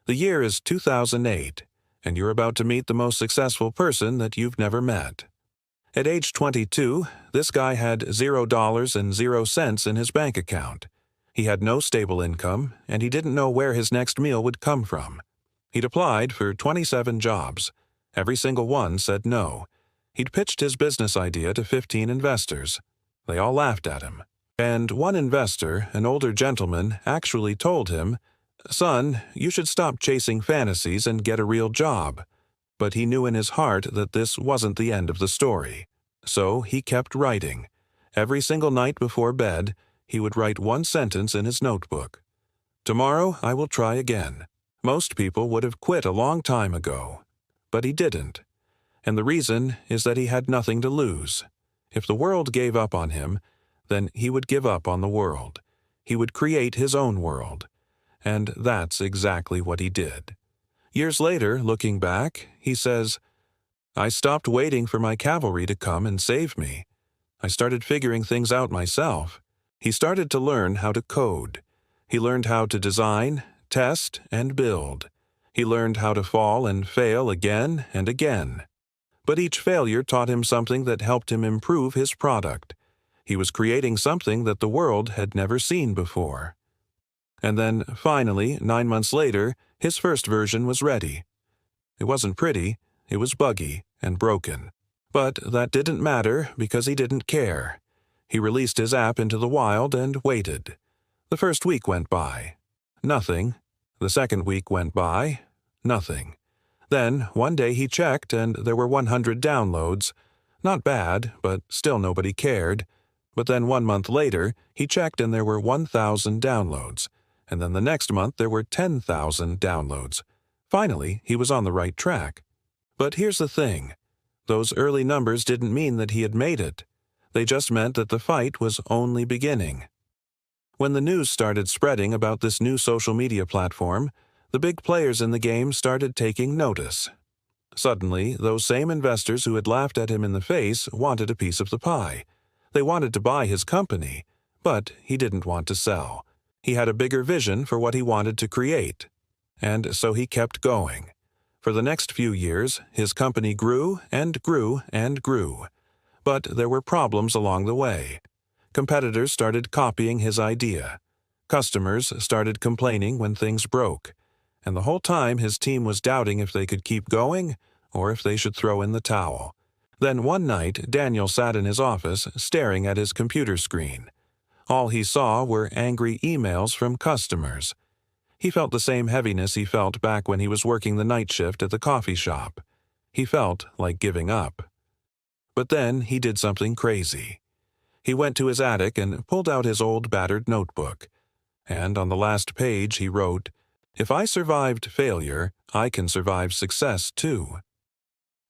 The year is 2008, and you're about to meet the most successful person that you've never met. At age 22, this guy had $0 and 0 cents in his bank account. He had no stable income, and he didn't know where his next meal would come from. He'd applied for 27 jobs. Every single one said no. He'd pitched his business idea to 15 investors. They all laughed at him. And one investor, an older gentleman, actually told him, "Son, you should stop chasing fantasies and get a real job." But he knew in his heart that this wasn't the end of the story. So he kept writing. Every single night before bed, he would write one sentence in his notebook. "Tomorrow I will try again." Most people would have quit a long time ago. But he didn't. And the reason is that he had nothing to lose. If the world gave up on him, then he would give up on the world. He would create his own world. And that's exactly what he did. Years later, looking back, he says, "I stopped waiting for my cavalry to come and save me. I started figuring things out myself." He started to learn how to code. He learned how to design, test, and build. He learned how to fall and fail again and again. But each failure taught him something that helped him improve his product. He was creating something that the world had never seen before. And then, finally, 9 months later, his first version was ready. It wasn't pretty, it was buggy and broken. But that didn't matter because he didn't care. He released his app into the wild and waited. The first week went by. Nothing. The second week went by. Nothing. Then, one day he checked and there were 100 downloads. Not bad, but still nobody cared. But then 1 month later, he checked and there were 1,000 downloads. And then the next month there were 10,000 downloads. Finally, he was on the right track. But here's the thing. Those early numbers didn't mean that he had made it. They just meant that the fight was only beginning. When the news started spreading about this new social media platform, the big players in the game started taking notice. Suddenly, those same investors who had laughed at him in the face wanted a piece of the pie. They wanted to buy his company, but he didn't want to sell. He had a bigger vision for what he wanted to create. And so he kept going. For the next few years, his company grew and grew and grew. But there were problems along the way. Competitors started copying his idea. Customers started complaining when things broke. And the whole time his team was doubting if they could keep going or if they should throw in the towel. Then one night, Daniel sat in his office staring at his computer screen. All he saw were angry emails from customers. He felt the same heaviness he felt back when he was working the night shift at the coffee shop. He felt like giving up. But then he did something crazy. He went to his attic and pulled out his old battered notebook. And on the last page he wrote, "If I survived failure, I can survive success too."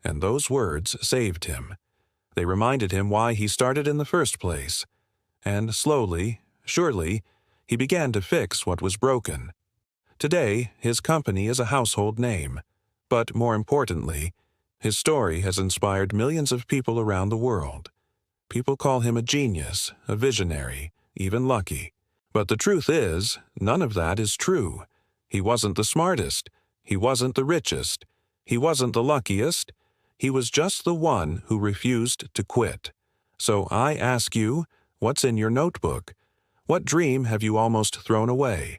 And those words saved him. They reminded him why he started in the first place. And slowly, surely, he began to fix what was broken. Today, his company is a household name. But more importantly, his story has inspired millions of people around the world. People call him a genius, a visionary, even lucky. But the truth is, none of that is true. He wasn't the smartest. He wasn't the richest. He wasn't the luckiest. He was just the one who refused to quit. So I ask you, what's in your notebook? What dream have you almost thrown away?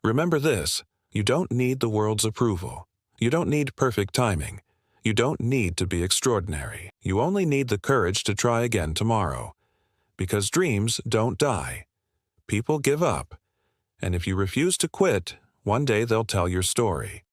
Remember this, you don't need the world's approval. You don't need perfect timing. You don't need to be extraordinary. You only need the courage to try again tomorrow. Because dreams don't die. People give up. And if you refuse to quit, one day they'll tell your story.